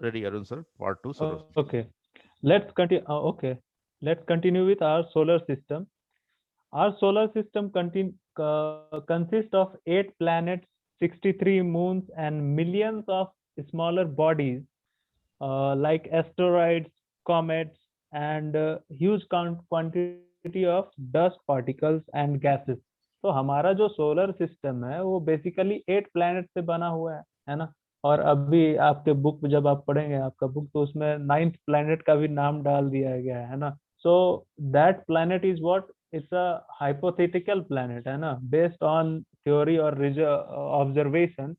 ready, Arun sir. Part 2 solar system. Okay, let's continue. Okay, let's continue with our solar system. Our solar system consists of 8 planets, 63 moons, and millions of smaller bodies like asteroids, comets, and huge quantity of dust particles and gases. तो हमारा जो solar system है वो basically 8 planet से बना हुआ है ना। और अभी आपके बुक जब आप पढ़ेंगे आपका बुक तो उसमें 9th प्लैनेट का भी नाम डाल दिया गया है ना। So that planet is what, it's a hypothetical planet है ना, बेस्ड ऑन थ्योरी और ऑब्जर्वेशन।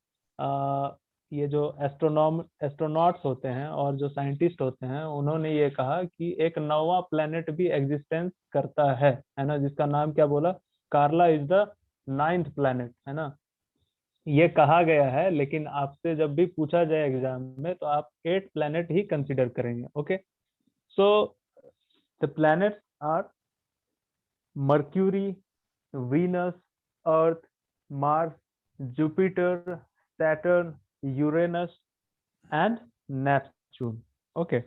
ये जो एस्ट्रोनॉट्स होते हैं और जो साइंटिस्ट होते हैं उन्होंने ये कहा कि एक नौवां प्लेनेट भी एग्जिस्टेंस करता है ना, जिसका नाम क्या बोला, कार्ला इज द 9th प्लेनेट है ना। ये कहा गया है, लेकिन आपसे जब भी पूछा जाए एग्जाम में तो आप 8 प्लेनेट ही कंसिडर करेंगे। Okay, so the planets are Mercury, Venus, Earth, Mars, Jupiter, Saturn, Uranus, and Neptune. Okay.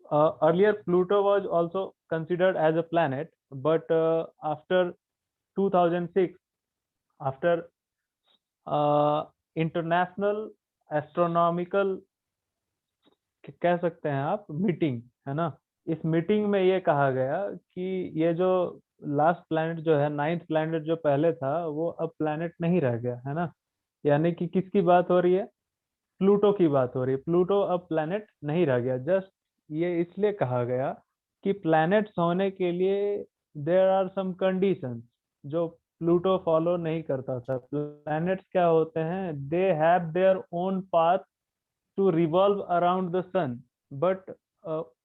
Earlier, Pluto was also considered as a planet, but after 2006, after international astronomical, कह सकते हैं आप, meeting है ना, इस meeting में ये कहा गया कि ये जो लास्ट प्लैनेट जो है, 9th प्लैनेट जो पहले था वो अब प्लैनेट नहीं रह गया है ना। यानी कि किसकी बात हो रही है, प्लूटो की बात हो रही है। प्लूटो अब प्लैनेट नहीं रह गया। जस्ट ये इसलिए कहा गया कि प्लैनेट्स होने के लिए देयर आर सम कंडीशंस जो प्लूटो फॉलो नहीं करता था। प्लैनेट्स क्या होते हैं, they have their own path to revolve around the sun, but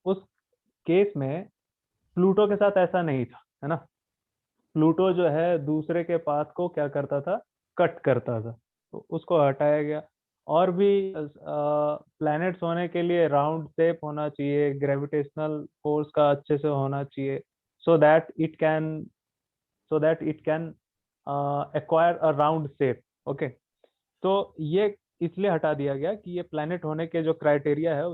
उस केस में प्लूटो के साथ ऐसा नहीं था है ना। प्लूटो जो है दूसरे के पाथ को क्या करता था, कट करता था, तो उसको हटाया गया। और भी प्लैनेट्स होने के लिए राउंड शेप होना चाहिए, ग्रेविटेशनल फोर्स का अच्छे से होना चाहिए, so that it can so that it can acquire a round shape. Okay, तो ये इसलिए हटा दिया गया कि ये प्लैनेट होने के जो क्राइटेरिया है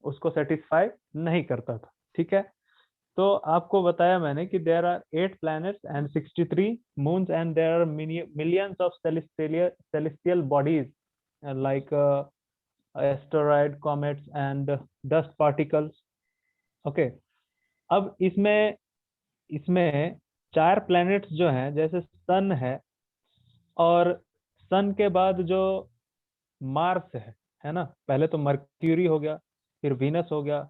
उसको सेटिस्फाई नहीं करता था। ठीक है, तो आपको बताया मैंने कि there are 8 planets and 63 moons and there are millions of celestial bodies like asteroid, comets and dust particles. ओके, अब इसमें इसमें 4 planets जो हैं, जैसे सन है, और सन के बाद जो मार्स है ना, पहले तो मर्क्यूरी हो गया, फिर वीनस हो गया,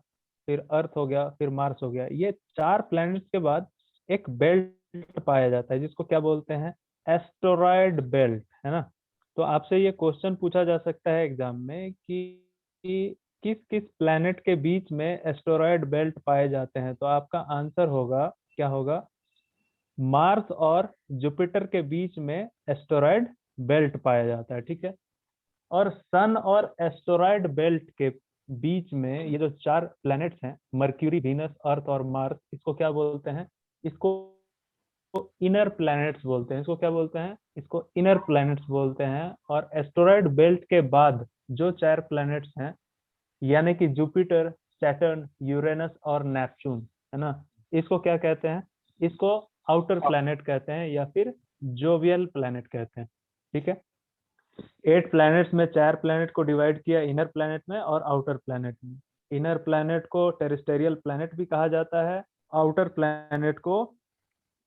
फिर अर्थ हो गया, फिर मार्स हो गया। ये 4 प्लैनेट्स के बाद एक बेल्ट पाया जाता है जिसको क्या बोलते हैं, एस्टेरॉयड बेल्ट है ना। तो आपसे ये क्वेश्चन पूछा जा सकता है एग्जाम में कि किस किस प्लैनेट के बीच में एस्टेरॉयड बेल्ट पाए जाते हैं, तो आपका आंसर होगा, क्या होगा, मार्स और जुपिटर के बीच में एस्टेरॉयड बेल्ट पाया जाता है। ठीक है, और सन और एस्टेरॉयड बेल्ट के बीच में ये जो 4 प्लैनेट्स हैं, मर्क्यूरी, वीनस, अर्थ और मार्स, इसको क्या बोलते हैं, इसको इनर प्लैनेट्स बोलते हैं। इसको क्या बोलते हैं, इसको इनर प्लैनेट्स बोलते हैं। और एस्टेरॉयड बेल्ट के बाद जो 4 प्लैनेट्स हैं, यानी कि जुपिटर, सैटर्न, यूरेनस और नेपच्यून है ना, इसको क्या कहते हैं, इसको आउटर प्लैनेट कहते हैं या फिर जोवियल प्लैनेट कहते हैं। ठीक है, 8 प्लैनेट्स में 4 प्लैनेट को डिवाइड किया इनर प्लैनेट में और आउटर प्लैनेट में। इनर प्लैनेट को टेरेस्टेरियल प्लैनेट भी कहा जाता है, आउटर प्लैनेट को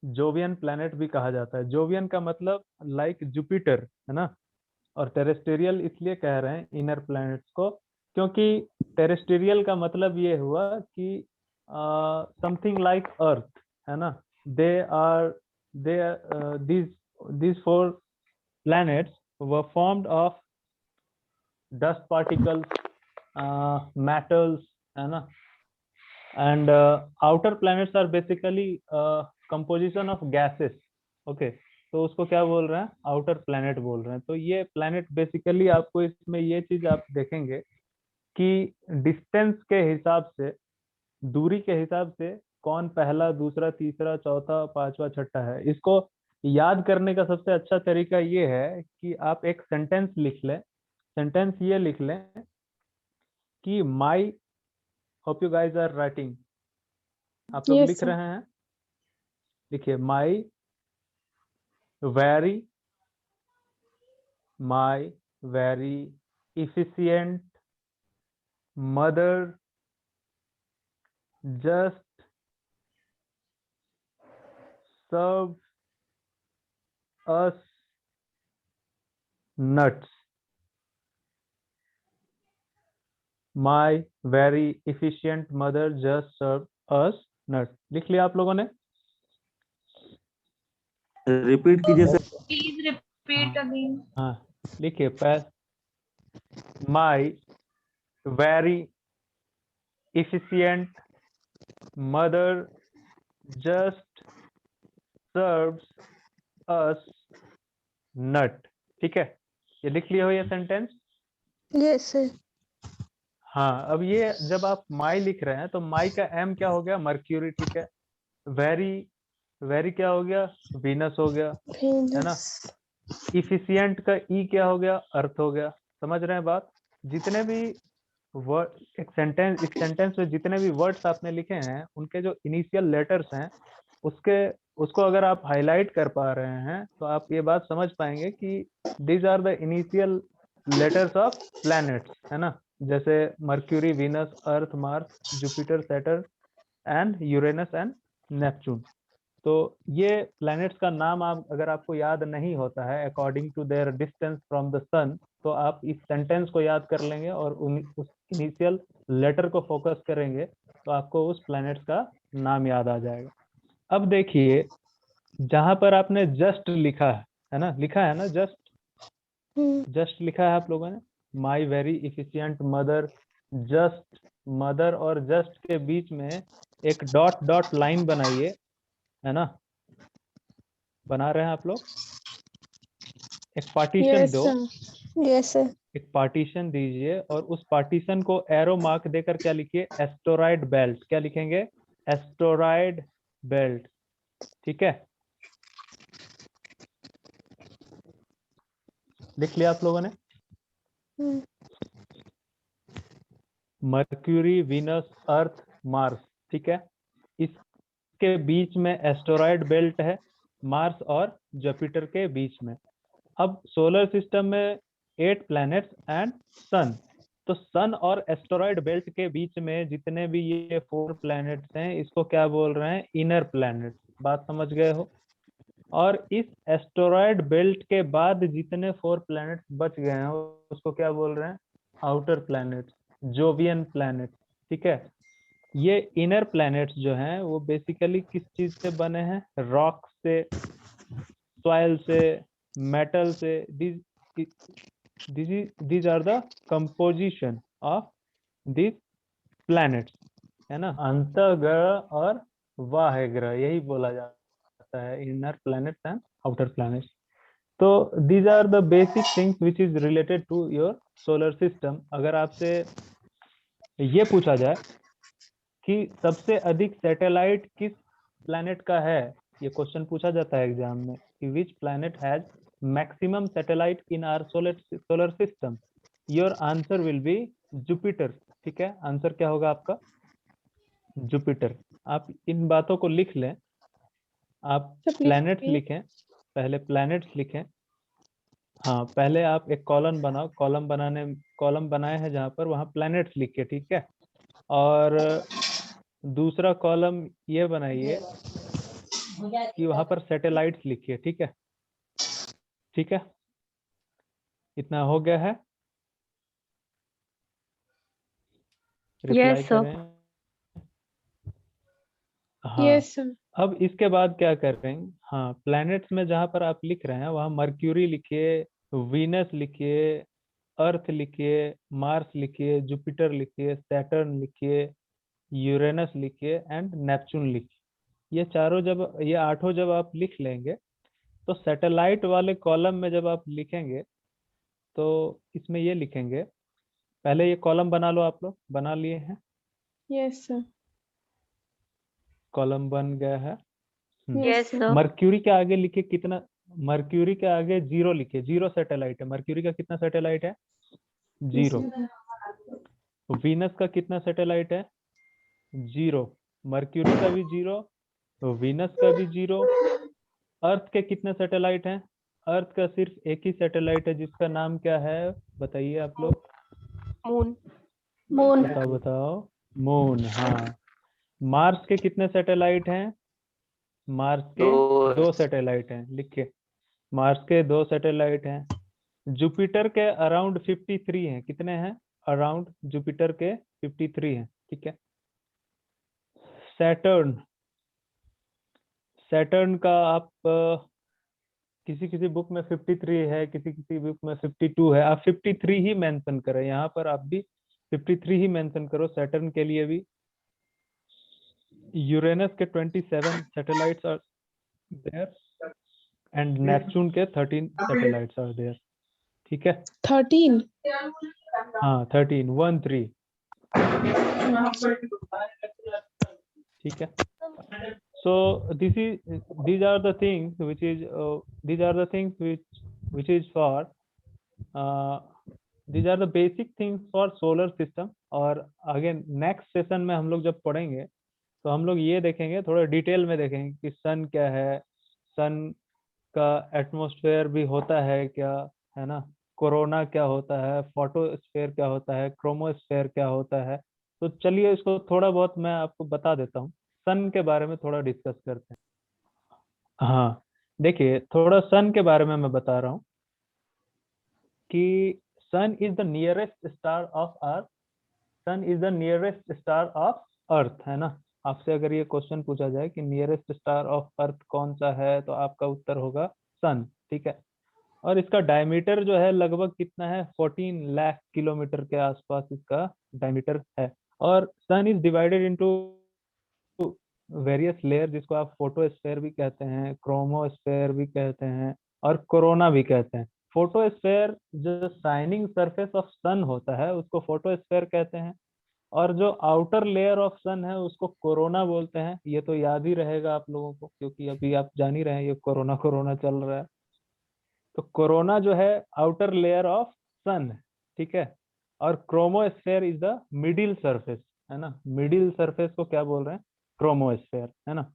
जोवियन प्लैनेट भी कहा जाता है। जोवियन का मतलब लाइक जुपिटर है ना, और टेरेस्टेरियल इसलिए कह रहे हैं इनर प्लैनेट्स को क्योंकि टेरेस्टेरियल का मतलब ये हुआ कि समथिंग लाइक अर्थ है ना। They are they these these 4 planets were formed of dust particles, metals है ना। and outer planets are basically composition of gases. Okay, तो उसको क्या बोल रहे हैं, आउटर प्लैनेट बोल रहे हैं। तो ये प्लैनेट बेसिकली आपको इसमें ये चीज आप देखेंगे कि डिस्टेंस के हिसाब से, दूरी के हिसाब से कौन पहला, दूसरा, तीसरा, चौथा, पांचवा, छठा है। इसको याद करने का सबसे अच्छा तरीका ये है कि आप एक सेंटेंस लिख लें। सेंटेंस ये लिख लें कि my, hope you guys are writing, आप लोग Yes, लिख sir. रहे हैं? लिखिए my very efficient mother just served us nuts. My very efficient mother just served us nuts. लिख लिया आप लोगों ने? रिपीट कीजिए सर। Please repeat again. हाँ, लिखिए my very efficient mother just serves us nut. ठीक है, ये लिख लिया हो ये सेंटेंस? Yes, sir. हाँ, अब ये जब आप माई लिख रहे हैं तो माई का एम क्या हो गया? मर्क्यूरी, ठीक है। वेरी क्या हो गया? वीनस हो गया, है ना। इफिशिएंट का ई क्या हो गया? अर्थ हो गया। समझ रहे हैं बात? जितने भी वर्ड इस सेंटेंस में जितने भी वर्ड्स आपने लिखे हैं उनके जो इनिशियल लेटर्स हैं उसको अगर आप हाईलाइट कर पा रहे हैं तो आप ये बात समझ पाएंगे कि these are the initial letters of planets, है ना। जैसे Mercury, Venus, Earth, Mars, Jupiter, Saturn and Uranus and Neptune. तो ये प्लैनेट्स का नाम अगर आपको याद नहीं होता है according to their distance from the sun, तो आप इस सेंटेंस को याद कर लेंगे और उस इनिशियल लेटर को फोकस करेंगे तो आपको उस प्लैनेट्स का नाम याद आ जाएगा। अब देखिए, जहां पर आपने जस्ट लिखा है ना, लिखा है ना जस्ट लिखा है आप लोगों ने। My very efficient mother, just, mother और जस्ट के बीच में एक डॉट डॉट लाइन बनाइए, है ना। बना रहे हैं आप लोग? एक पार्टीशन Yes, दो, sir. Yes, sir. एक पार्टीशन दीजिए और उस पार्टीशन को एरो मार्क देकर क्या लिखिए? Asteroid belt. क्या लिखेंगे? Asteroid belt. ठीक है, लिख लिया आप लोगों ने? Hmm. Mercury, Venus, Earth, Mars, ठीक है। इसके बीच में एस्टेरॉयड बेल्ट है, मार्स और जुपिटर के बीच में। अब सोलर सिस्टम में 8 प्लैनेट्स एंड सन, तो सन और एस्टेरॉयड बेल्ट के बीच में जितने भी ये 4 प्लैनेट्स हैं इसको क्या बोल रहे हैं? Inner planets. बात समझ गए हो? और इस एस्टेरॉयड बेल्ट के बाद जितने 4 प्लैनेट्स बच गए हैं उसको क्या बोल रहे हैं? Outer planets, Jovian planets. ठीक है, ये इनर प्लैनेट्स जो हैं वो बेसिकली किस चीज से बने हैं? रॉक से, सॉइल से, मेटल से। these are the composition of these planets, है ना। अंतःग्रह और बाह्य ग्रह, यही बोला जाता है inner planets and outer planets. तो these are the basic things which is related to your solar system। अगर आपसे ये पूछा जाए कि सबसे अधिक सैटेलाइट किस प्लैनेट का है, ये क्वेश्चन पूछा जाता है एग्जाम में कि which planet has maximum satellite in our solar system, your answer will be Jupiter. ठीक है, आंसर क्या होगा आपका? जुपिटर। आप इन बातों को लिख लें। आप प्लैनेट्स लिखें, पहले प्लैनेट्स लिखें। हाँ, पहले आप एक कॉलम बनाओ, कॉलम बनाए हैं जहां पर, वहां प्लैनेट्स लिखिए, ठीक है। और दूसरा कॉलम ये बनाइए कि वहां पर सैटेलाइट्स लिखिए, ठीक है। ठीक है, इतना हो गया है? Reply Yes, sir. करें। हाँ, Yes, sir. अब इसके बाद क्या करेंगे? हाँ, प्लैनेट्स में जहां पर आप लिख रहे हैं वहां मर्क्यूरी लिखिए, वीनस लिखिए, अर्थ लिखिए, मार्स लिखिए, जुपिटर लिखिए, सैटर्न लिखिए, यूरेनस लिखिए एंड नेपच्यून लिखिए। ये 8 जब आप लिख लेंगे तो सैटेलाइट वाले कॉलम में जब आप लिखेंगे तो इसमें ये लिखेंगे। पहले ये कॉलम बना लो, आप लोग बना लिए हैं? Yes, sir. कॉलम बन गया है। Yes, sir. मर्क्यूरी के आगे लिखे कितना? मर्क्यूरी के आगे 0 लिखे, 0 सैटेलाइट है। मर्क्यूरी का कितना सैटेलाइट है? 0। वीनस का कितना सैटेलाइट है? 0। मर्क्यूरी का भी 0, वीनस का भी 0। अर्थ के कितने सैटेलाइट हैं? अर्थ का सिर्फ एक ही सैटेलाइट है जिसका नाम क्या है? बताइए आप लोग। मून। मून। बताओ बताओ। मून, हाँ। मार्स के कितने सैटेलाइट हैं? मार्स के 2 सैटेलाइट हैं, लिखिए। मार्स के 2 सैटेलाइट हैं। जुपिटर के अराउंड 53 हैं। कितने हैं? अराउंड जुपिटर के 53 हैं, ठीक है। सैटर्न, सैटर्न का आप किसी किसी बुक में 53 है, किसी किसी बुक में 52 है। आप 53 ही मेंशन करें, यहाँ पर आप भी 53 ही मेंशन करो सैटर्न के लिए भी। यूरेनस के 27 satellites are there and Neptune के 13 सैटेलाइट्स आर देयर, ठीक है। 13। हाँ 13, 1 3, ठीक है। So these are the things which is these are the things which is for these are the basic things for solar system। और again next session में हम लोग जब पढ़ेंगे तो हम लोग ये देखेंगे, थोड़ा डिटेल में देखेंगे कि सन क्या है, सन का एटमॉस्फेयर भी होता है क्या, है ना, कोरोना क्या होता है, फोटोस्फेयर क्या होता है, क्रोमोस्फेयर क्या होता है। तो चलिए इसको थोड़ा बहुत मैं आपको बता देता हूँ। सन के बारे में थोड़ा डिस्कस करते हैं। हाँ देखिए, थोड़ा सन के बारे में मैं बता रहा हूँ कि sun is the nearest star of earth. Sun is the nearest star of earth, है ना। आपसे अगर ये क्वेश्चन पूछा जाए कि नियरेस्ट स्टार ऑफ अर्थ कौन सा है, तो आपका उत्तर होगा सन, ठीक है। और इसका डायमीटर जो है लगभग कितना है? 14 लाख किलोमीटर के आसपास इसका डायमीटर है। और sun is divided into various layer, जिसको आप फोटोस्फेयर भी कहते हैं, क्रोमोस्फेयर भी कहते हैं, और कोरोना भी कहते हैं। फोटोस्फेयर जो शाइनिंग सरफेस ऑफ सन होता है उसको फोटोस्फेयर कहते हैं, और जो आउटर लेयर ऑफ सन है उसको कोरोना बोलते हैं। ये तो याद ही रहेगा आप लोगों को, क्योंकि अभी आप जान ही रहे हैं ये कोरोना कोरोना चल रहा है। तो कोरोना जो है आउटर लेयर ऑफ सन है, ठीक है। और chromosphere is the middle surface, है ना। मिडिल सरफेस को क्या बोल रहे हैं? क्रोमोस्फेयर, है ना।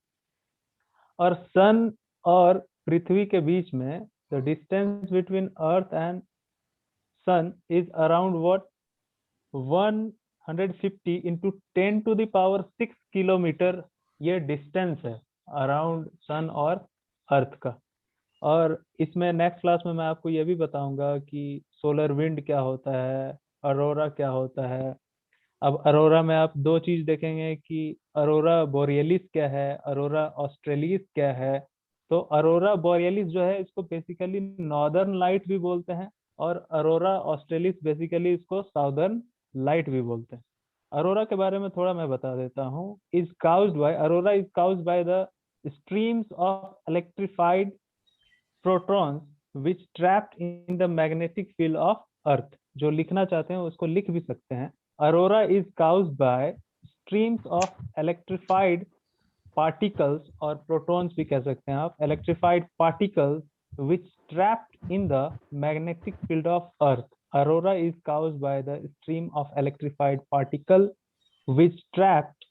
और सन और पृथ्वी के बीच में the distance between Earth and sun is around what? 150 into 10⁶ kilometre ये डिस्टेंस है अराउंड सन और अर्थ का। और इसमें नेक्स्ट क्लास में मैं आपको ये भी बताऊंगा कि सोलर विंड क्या होता है, अरोरा क्या होता है। अब अरोरा में आप 2 चीज देखेंगे कि अरोरा बोरियलिस क्या है, अरोरा ऑस्ट्रेलिस क्या है। तो अरोरा बोरियलिस जो है इसको बेसिकली नॉर्दर्न लाइट भी बोलते हैं, और अरोरा ऑस्ट्रेलिस बेसिकली इसको साउदर्न लाइट भी बोलते हैं। अरोरा के बारे में थोड़ा मैं बता देता हूँ। Is caused bye, Arora is caused by the streams of electrified protons which trapped in the magnetic field of earth. जो लिखना चाहते हैं उसको लिख भी सकते हैं। Arora is caused bye streams of electrified particles, और प्रोटॉन्स भी कह सकते हैं आप, electrified particles which trapped in the magnetic field of earth. Aurora is caused by the stream of electrified particle which trapped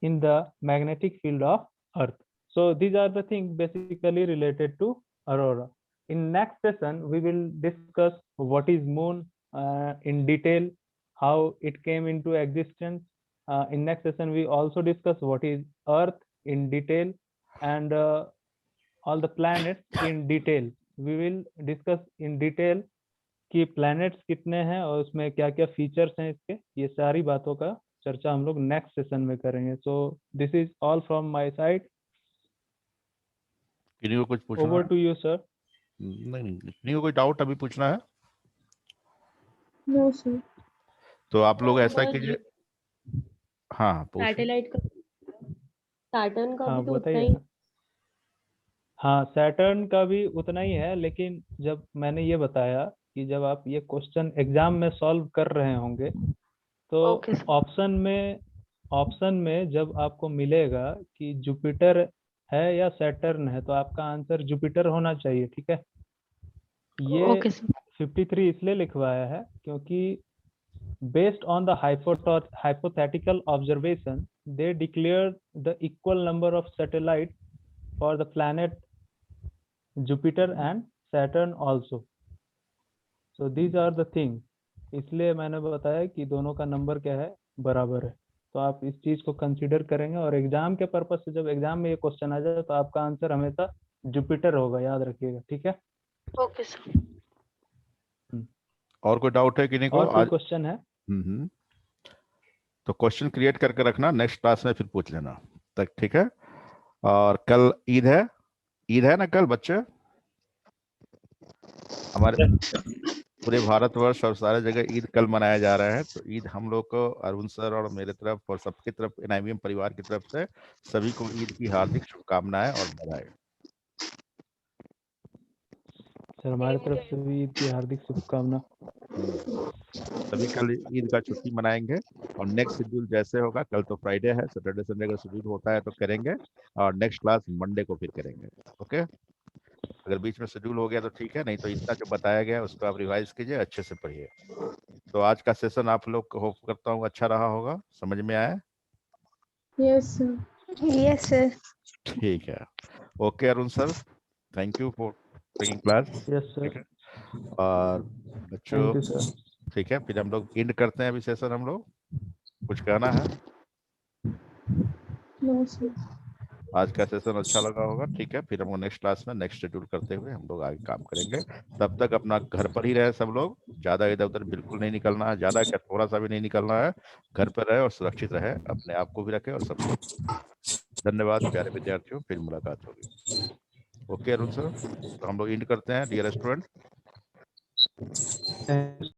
in the magnetic field of earth. So these are the things basically related to aurora. In next session we will discuss what is moon in detail, how it came into existence. In next session we also discuss what is earth in detail, and all the planets in detail. We will discuss in detail कि planets कितने हैं और उसमें क्या क्या features हैं इसके। ये सारी बातों का चर्चा हम लोग नेक्स्ट सेशन में करेंगे। So this is all from my side. किन्हीं को कुछ पूछना ओवर है? To you sir. नहीं, किन्हीं को कोई डाउट अभी पूछना है? No sir. तो आप लोग ऐसा कीजिए। हाँ पूछिए। सैटेलाइट का, सैटर्न का हाँ भी तो उतना बताइए ही। ना। हाँ सैटर्न का भी उतना ही है, लेकिन जब मैंने ये बताया कि जब आप ये क्वेश्चन एग्जाम में सॉल्व कर रहे होंगे तो Okay, sir. ऑप्शन में जब आपको मिलेगा कि जुपिटर है या सैटर्न है, तो आपका आंसर जुपिटर होना चाहिए, ठीक है। ये Okay, sir. 53 इसलिए लिखवाया है क्योंकि Based on the hypothetical observation, they declared the equal number of satellites for the planet Jupiter and Saturn also. So these are the things. इसलिए मैंने बताया कि दोनों का नंबर क्या है, बराबर है. तो आप इस चीज को कंसीडर करेंगे और एग्जाम के पर्पज से जब एग्जाम में ये क्वेश्चन आ जाए तो आपका आंसर हमेशा जुपिटर होगा, याद रखिएगा. ठीक है. Okay sir. और कोई डाउट है कि नहीं को? और कोई क्वेश्चन है? तो क्वेश्चन क्रिएट करके रखना, नेक्स्ट क्लास में फिर पूछ लेना तक. ठीक है. और कल ईद है ना कल बच्चे? हमारे पूरे भारतवर्ष और सारे जगह ईद कल मनाया जा रहा है. तो ईद हम लोग को, अरुण सर और मेरे तरफ और सबकी तरफ, NIVM परिवार की तरफ से सभी को ईद की हार्दिक शुभकामनाएं और बधाई. सर हमारी तरफ से भी ईद की हार्दिक शुभकामना. सभी कल ईद का छुट्टी मनाएंगे और नेक्स्ट शेड्यूल जैसे होगा, कल तो फ्राइडे है, सैटरडे संडे का शेड्यूल होता है तो करेंगे और नेक्स्ट क्लास मंडे को फिर करेंगे. ओके. अगर बीच में शेड्यूल हो गया तो ठीक है, नहीं तो इतना जो बताया गया उसको आप रिवाइज कीजिए, अच्छे से पढ़िए. तो आज का सेशन आप लोग को होप करता हूँ अच्छा रहा होगा, समझ में आया? Yes sir. Yes sir. ठीक है. Okay Arun sir, thank you for taking class. Yes sir. ठीक है. और बच्चों थैंक यू सर. ठीक है, फिर हम लोग एंड करते हैं अभी सेशन. हम लोग कुछ कहना है? No sir. आज का सेशन अच्छा लगा होगा. ठीक है, फिर हम नेक्स्ट क्लास में नेक्स्ट शेड्यूल करते हुए हम लोग आगे काम करेंगे. तब तक अपना घर पर ही रहे सब लोग, ज्यादा इधर उधर बिल्कुल नहीं निकलना है, ज्यादा क्या थोड़ा सा भी नहीं निकलना है. घर पर रहे और सुरक्षित रहे, अपने आप को भी रखे और सबको. धन्यवाद प्यारे विद्यार्थियों, फिर मुलाकात होगी. ओके अरुण सर, तो हम लोग एंड करते हैं डियर स्टूडेंट.